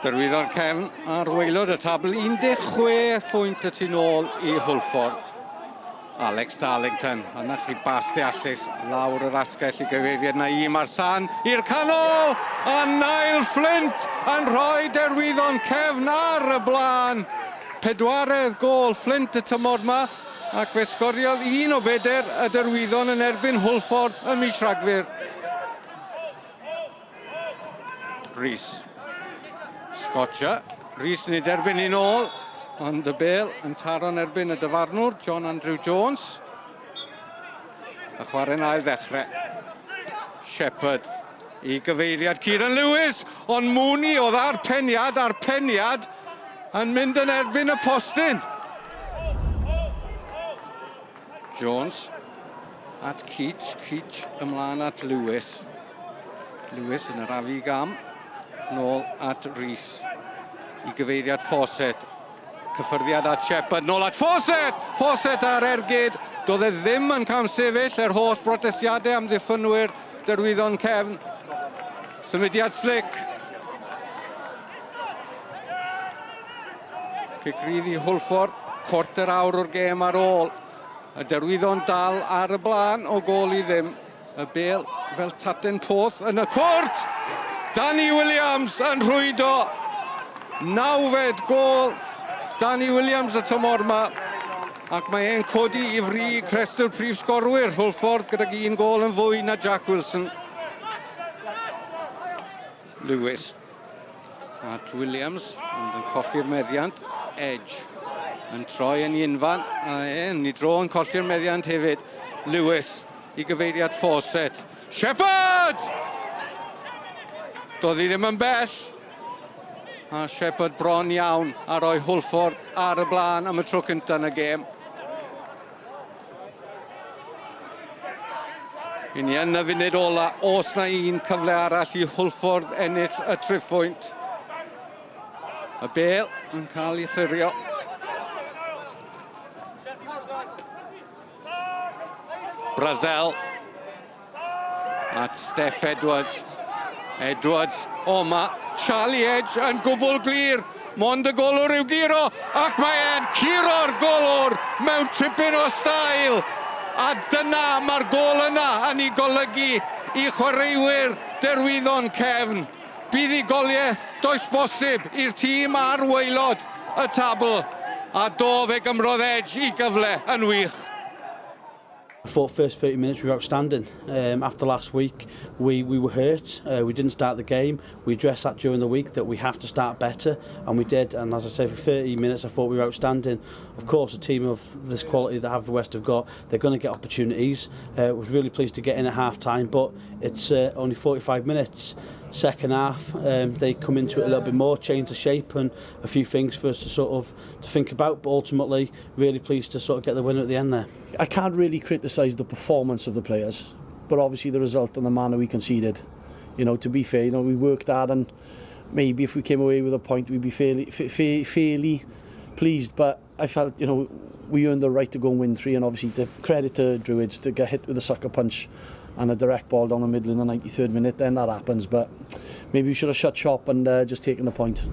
Derwyddon Cefn ar waelod y tabl, 16 phwynt y tu nôl I Hwlffordd. Alex Darlington, yna chi bas ddeallus, lawr yr asgell I gyfeiriad na I Marsan, i'r canol, a Niall Flint yn rhoi Derwyddon Cefn ar y blaen. Pedwaredd gôl Flint y tymor yma, ac fe sgoriodd 1 o 4 y Derwyddon yn erbyn Hwlffordd ym mis Rhagfyr. Rhys. Scotcha. Rhys yn ei derbyn I nôl, ond y bêl yn taro'n erbyn y dyfarnwr, John Andrew Jones. A chwarae'n ail ddechrau. Shepherd I gyfeiriad Kieran Lewis, ond Mooney oedd ar peniad, yn mynd yn erbyn y postyn. Jones at Keach ymlaen at Lewis. Lewis yn yr afi gam, nôl at Rhys. I gyfeiriad Fawcett. Cyffyrddiad at Shepherd, nôl at Fawcett! Fawcett ar ergyd. Doedd e ddim yn cam sefyll holl brotestiadau am ddiffynwyr Derwyddon Cefn. Symudiad slick. Cigrydd I Hwlffordd, cwarter awr o'r gêm ar ôl. Y Derwyddon dal ar y blaen o gôl I ddim. Y bêl fel taten poth yn y cwrt. Danny Williams yn rhwydo. 9fed gôl. Danny Williams y tymor yma. Ac mae e'n codi I fri crestu'r prif sgorwyr Hwlffordd gydag 1 gôl yn fwy na Jack Wilson. Lewis. At Williams, ond yn colli'r meddiant. Edge. Yn troi yn unfan. A ni dro yn colli'r meddiant hefyd. Lewis. I gyfeiriad Fawcett. Shepherd! Doedd I ddim yn bell. A Shepherd bron iawn a rhoi Hwlffordd ar y blaen am y tro cyntaf yn y gêm. I ni yn y funud ola, os na 1 cyfle arall I Hwlffordd ennill y triphwynt. Y bêl yn cael ei chlirio. Brazel at Steph Edwards. Edwards, ma Charlie Edge yn gwbl glir. Mond y golwr i'w giro, ac mae e'n curo'r golwr mewn tipyn o stail. A dyna mae'r gol yna yn ei golygu I chwaraewyr Derwyddon Cefn. Buddugoliaeth does bosib i'r tîm ar waelod y tabl. A do fe gymrodd Edge I gyfle yn wych. I thought first 30 minutes we were outstanding. After last week, we were hurt. We didn't start the game. We addressed that during the week that we have to start better, and we did. And as I say, for 30 minutes, I thought we were outstanding. Of course, a team of this quality that Have the West have got, they're going to get opportunities. Was really pleased to get in at half time, but it's only 45 minutes. Second half, they come into it a little bit more, change the shape and a few things for us to think about, but ultimately really pleased to sort of get the win at the end there. I can't really criticise the performance of the players, but obviously the result and the manner we conceded. You know, to be fair, you know, we worked hard and maybe if we came away with a point we'd be fairly pleased, but I felt, you know, we earned the right to go and win 3, and obviously the credit to Druids to get hit with a sucker punch and a direct ball down the middle in the 93rd minute, then that happens, but maybe we should have shut shop and just taken the point.